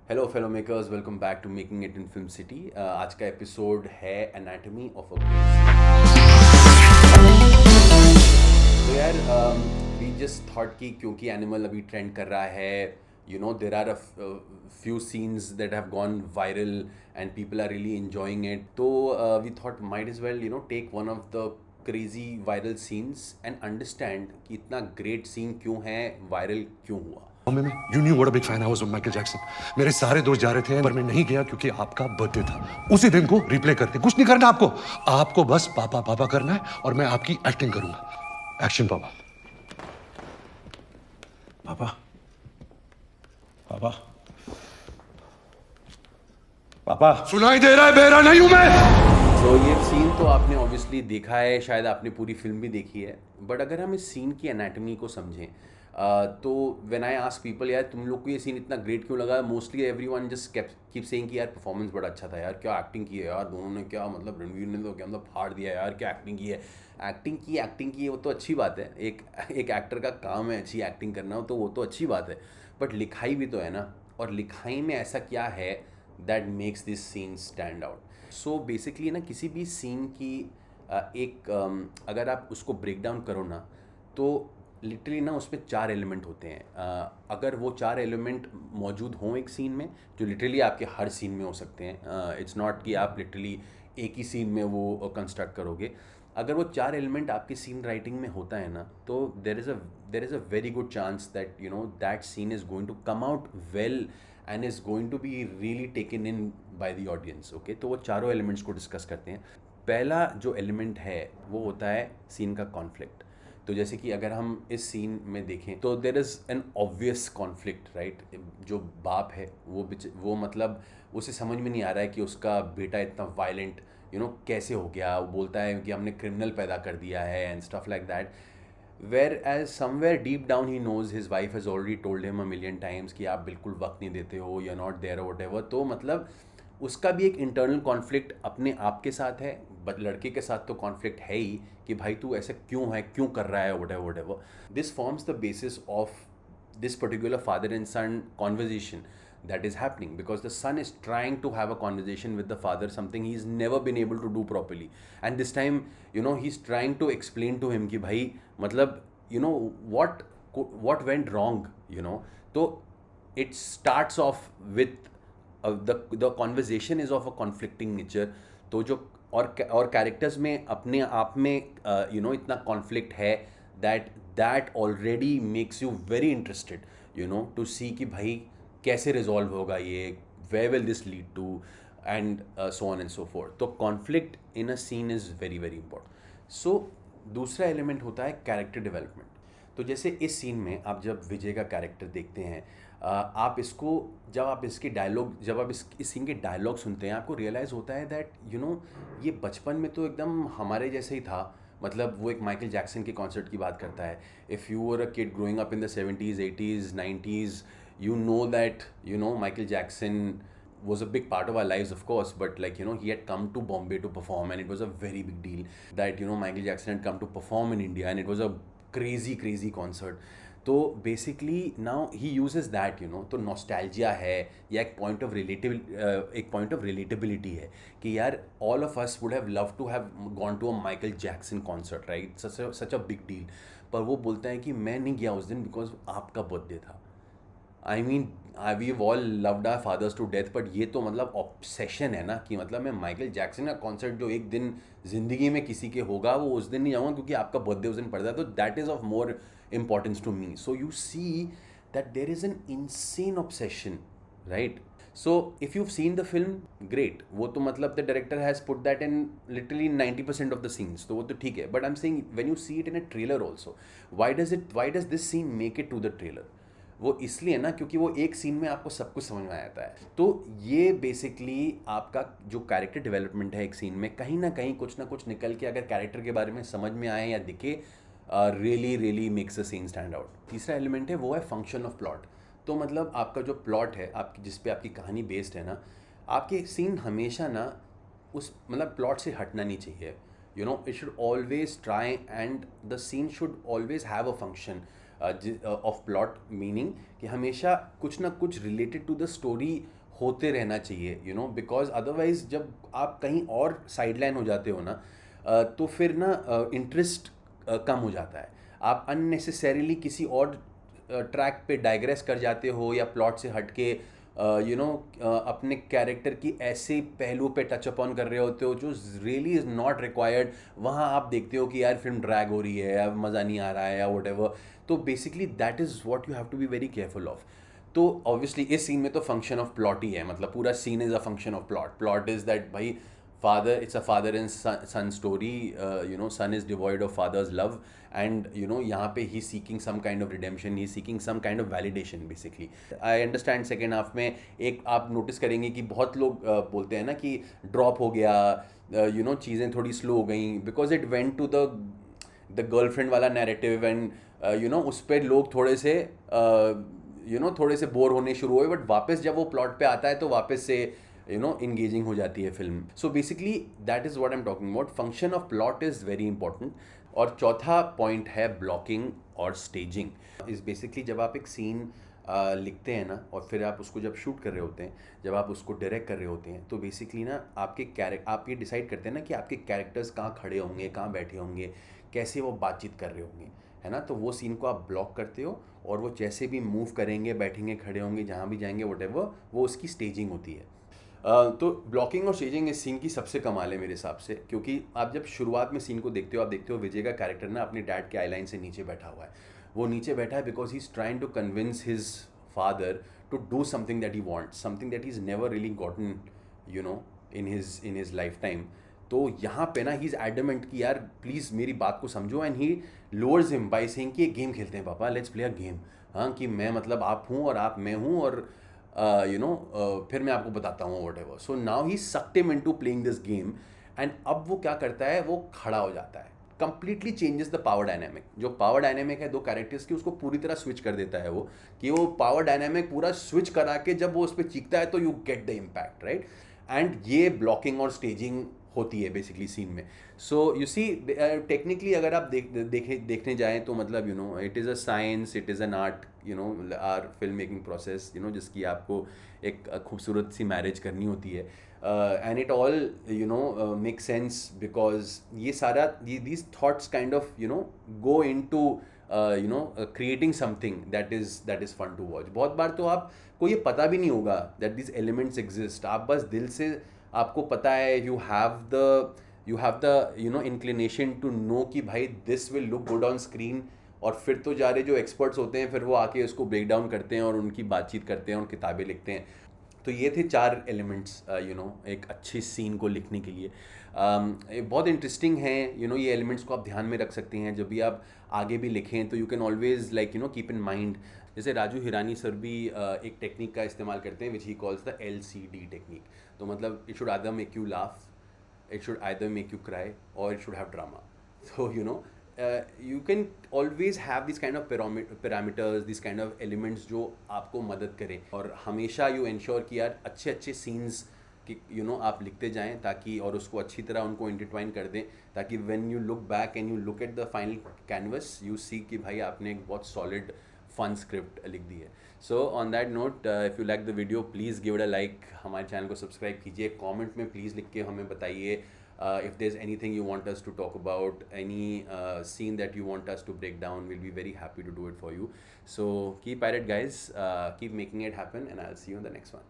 Hello fellow makers, welcome back to making it in film city. आज का episode है anatomy of a तो यार, वी जस्ट थॉट कि क्योंकि एनिमल अभी ट्रेंड कर रहा है, there are a few scenes that have gone viral and people are really enjoying it. तो we thought might is well take one of the crazy viral scenes and understand कि इतना great scene क्यों है, viral क्यों हुआ। में you knew what a big fan I was of Michael Jackson. मेरे सारे दोस्त जा रहे थे पर मैं नहीं गया क्योंकि आपका बर्थडे था। उसी दिन को रिप्ले करते, कुछ नहीं करना आपको। आपको बस पापा पापा करना है और मैं आपकी एक्टिंग करूंगा। एक्शन पापा। पापा पापा पापा। सुनाई दे रहा है? बेरा नहीं हूं मैं। तो ये सीन तो आपने ऑब्वियसली देखा है, शायद आपने पूरी फिल्म भी देखी है, बट अगर हम इस सीन की एनाटमी को समझें, तो व्हेन आई आस्क पीपल यार तुम लोग को ये सीन इतना ग्रेट क्यों लगा, mostly everyone just keep saying कि यार परफॉर्मेंस बड़ा अच्छा था यार, क्या एक्टिंग की है यार दोनों ने, क्या मतलब रणवीर ने तो क्या मतलब फाड़ दिया यार, क्या एक्टिंग की है। एक्टिंग की वो तो अच्छी बात है, एक एक्टर का काम है अच्छी एक्टिंग करना, तो वो तो अच्छी बात है, बट लिखाई भी तो है ना। और लिखाई में ऐसा क्या है that makes this scene stand out. So basically ना, किसी भी सीन की अगर आप उसको ब्रेक डाउन करो ना, तो लिटरली ना उसमें 4 एलिमेंट होते हैं। अगर वो 4 एलिमेंट मौजूद हों एक सीन में, जो लिटरली आपके हर सीन में हो सकते हैं, इट्स नॉट कि आप लिटरली एक ही सीन में वो कंस्ट्रक्ट करोगे। अगर वो 4 एलिमेंट आपकी सीन राइटिंग में होता है ना, तो there is a very good chance that that scene is going to come out well and is going to be really taken in by the audience. Okay, तो वो चारों एलिमेंट्स को डिस्कस करते हैं। पहला जो एलिमेंट है वो होता है सीन का कॉन्फ्लिक्ट। तो जैसे कि अगर हम इस सीन में देखें तो there is an obvious conflict, right. जो बाप है वो मतलब उसे समझ में नहीं आ रहा है कि उसका बेटा इतना वायलेंट कैसे हो गया। वो बोलता है कि हमने क्रिमिनल पैदा कर दिया है and stuff like that, whereas somewhere deep down he knows his wife has already told him a million times कि आप बिल्कुल वक्त नहीं देते हो, you are not there or whatever. तो मतलब उसका भी एक इंटरनल कॉन्फ्लिक्ट अपने आप के साथ है, बट लड़के के साथ तो कॉन्फ्लिक्ट है ही कि भाई तू ऐसे क्यों है, क्यों कर रहा है, what ever. This forms the basis of this particular father and son conversation that is happening, because the son is trying to have a conversation with the father, something he's never been able to do properly, and this time he's trying to explain to him कि भाई मतलब what went wrong, तो it starts off with the conversation is of a conflicting nature। तो जो और characters में अपने आप में इतना कॉन्फ्लिक्ट है that already makes you very interested to see कि भाई कैसे रिजॉल्व होगा ये, where will this lead to, and so on and so forth। तो conflict in a scene is very very important। so दूसरा एलिमेंट होता है कैरेक्टर डेवलपमेंट। तो जैसे इस सीन में आप जब विजय का कैरेक्टर देखते हैं, आप इसको जब आप इस सीन के डायलॉग सुनते हैं, आपको रियलाइज़ होता है दैट ये बचपन में तो एकदम हमारे जैसे ही था। मतलब वो एक माइकल जैक्सन के कॉन्सर्ट की बात करता है। If you were a kid growing up in the 70s 80s 90s, you know that Michael Jackson was a big part of our lives, of course, but like he had come to Bombay to perform, and it was a very big deal that Michael Jackson had come to perform in India, and it was a crazy concert। तो basically now he uses that तो nostalgia है, या एक point of relatability है कि यार all of us would have love to have gone to a Michael Jackson concert, right, such a big deal. पर वो बोलता है कि मैं नहीं गया उस दिन बिकॉज आपका बर्थडे था। I mean we all loved our fathers to death, but ये तो मतलब ऑब्सेशन है ना कि मतलब मैं माइकल जैक्सन का कॉन्सर्ट जो एक दिन ज़िंदगी में किसी के होगा वो उस दिन नहीं जाऊँगा क्योंकि आपका बर्थडे उस दिन पड़ता है, तो that is of more importance to me। So you see that there is an insane obsession, right? So if you've seen the film, great, वो तो मतलब the director has put that in literally 90% of the scenes, तो वो तो ठीक है, but I'm saying when you see it in a trailer also, why does this scene make it to the trailer? वो इसलिए ना क्योंकि वो एक सीन में आपको सब कुछ समझ में आ जाता है। तो ये बेसिकली आपका जो कैरेक्टर डेवलपमेंट है एक सीन में, कहीं ना कहीं कुछ ना कुछ निकल के अगर कैरेक्टर के बारे में समझ में आए या दिखे, really makes a scene stand out. तीसरा एलिमेंट है वो है फंक्शन ऑफ प्लॉट। तो मतलब आपका जो प्लॉट है आपकी, जिस पे आपकी कहानी बेस्ड है ना, आपके सीन हमेशा ना उस मतलब प्लॉट से हटना नहीं चाहिए। It should always try and the scene should always have a function. Of plot, meaning कि हमेशा कुछ ना कुछ रिलेटेड टू द स्टोरी होते रहना चाहिए, यू नो, बिकॉज अदरवाइज जब आप कहीं और साइडलाइन हो जाते हो ना, तो फिर ना इंटरेस्ट कम हो जाता है, आप अननेसेसरीली किसी और ट्रैक पे डाइग्रेस कर जाते हो या प्लॉट से हट के यू नो अपने कैरेक्टर की ऐसे पहलू पे टच अपॉन कर रहे होते हो जो रियली इज़ नॉट रिक्वायर्ड। वहाँ आप देखते हो कि यार फिल्म ड्रैग हो रही है या मज़ा नहीं आ रहा है या वट एवर। तो basically that is what you have to be very careful of. तो ऑब्वियसली इस सीन में तो फंक्शन ऑफ प्लॉट ही है, मतलब पूरा scene is a function of plot. Plot is that भाई father, it's a father and son story, you know, son is devoid of father's love, and you know यहाँ पे he's seeking some kind of redemption, he's seeking some kind of validation basically. I understand second half में एक आप notice करेंगे कि बहुत लोग बोलते हैं ना कि ड्रॉप हो गया, यू नो चीज़ें थोड़ी स्लो हो गई, because it went to the girlfriend वाला नैरेटिव, एंड यू नो उस पर लोग थोड़े से यू नो थोड़े से बोर होने शुरू हुए, बट वापस जब वो प्लॉट पे आता है तो वापस से यू नो इंगेजिंग हो जाती है film. So basically that is what I am talking about, function of plot is very important. और चौथा पॉइंट है ब्लॉकिंग और स्टेजिंग। इज़ बेसिकली जब आप एक सीन लिखते हैं ना, और फिर आप उसको जब शूट कर रहे होते हैं, जब आप उसको डायरेक्ट कर रहे होते हैं, तो बेसिकली ना आप ये डिसाइड करते हैं ना कि आपके कैरेक्टर्स कहाँ खड़े होंगे, कहाँ बैठे होंगे, कैसे वो बातचीत कर रहे होंगे, है ना। तो वो सीन को आप ब्लॉक करते हो, और वो जैसे भी मूव करेंगे, बैठेंगे, खड़े होंगे, जहाँ भी जाएंगे, वटेवर, वो उसकी स्टेजिंग होती है। तो ब्लॉकिंग और स्टेजिंग इस सीन की सबसे कमाल है मेरे हिसाब से, क्योंकि आप जब शुरुआत में सीन को देखते हो, आप देखते हो विजय का कैरेक्टर ना अपने डैड के आईलाइन से नीचे बैठा हुआ है। वो नीचे बैठा है because he is trying to convince his father to do something that he wants, something that he is never really gotten, you know, in his life time. तो यहाँ पे ना ही इज़ एडमेंट कि यार प्लीज़ मेरी बात को समझो, and he lowers him by saying कि एक गेम खेलते हैं पापा, लेट्स प्ले अ गेम। हाँ, कि मैं मतलब आप हूँ और आप मैं हूँ, और यू नो फिर मैं आपको बताता हूँ what ever. So now he sucked him into playing this game, and अब वो क्या करता है, वो खड़ा हो जाता है, completely changes the power dynamic. जो पावर डायनेमिक है दो कैरेक्टर्स की, उसको पूरी तरह स्विच कर देता है वो, कि वो पावर डायनेमिक पूरा स्विच करा के जब वो उस पर चीखता है तो you get the impact, right. And ये ब्लॉकिंग और स्टेजिंग होती है बेसिकली सीन में। सो यू सी टेक्निकली अगर आप देखने जाएँ तो मतलब you know it is a science, it is an art, you know our film making process, you know जिसकी आपको एक खूबसूरत सी मैरिज करनी होती है। And it all you know make sense because ये सारा these thoughts kind of you know go in to you know creating something that is fun to watch. बहुत बार तो आपको ये पता भी नहीं होगा दैट दिस एलिमेंट्स एग्जिस्ट, आप बस दिल से आपको पता है, you have the you know inclination to know कि भाई this will look good on screen, और फिर तो जा रहे जो एक्सपर्ट्स होते हैं फिर वो आके उसको ब्रेक डाउन करते हैं और उनकी बातचीत करते हैं और किताबें लिखते हैं। तो ये थे 4 एलिमेंट्स यू नो एक अच्छी सीन को लिखने के लिए। बहुत इंटरेस्टिंग हैं, यू नो ये एलिमेंट्स को आप ध्यान में रख सकते हैं जब भी आप आगे भी लिखें, तो you can always like you know keep in mind. जैसे राजू हिरानी सर भी एक टेक्निक का इस्तेमाल करते हैं which he calls the LCD technique. तो मतलब it should either make you laugh, it should either make you cry, or it should have drama. So you know you can always have these kind of parameters, these kind of elements जो आपको मदद करें, और हमेशा you ensure कि यार अच्छे अच्छे scenes कि you know आप लिखते जाएं, ताकि और उसको अच्छी तरह उनको इंटरट्वाइन कर दें, ताकि when you look back and you look at the final canvas you see कि भाई आपने एक बहुत solid फन स्क्रिप्ट लिख दी है। So on that note, if you like the video please give it a like, हमारे चैनल को सब्सक्राइब कीजिए, कमेंट में प्लीज़ लिख के हमें बताइए if there is anything you want us to talk about, any scene that you want us to break down, will be very happy to do it for you. So keep at it guys, keep making it happen, and I will see you in the next one.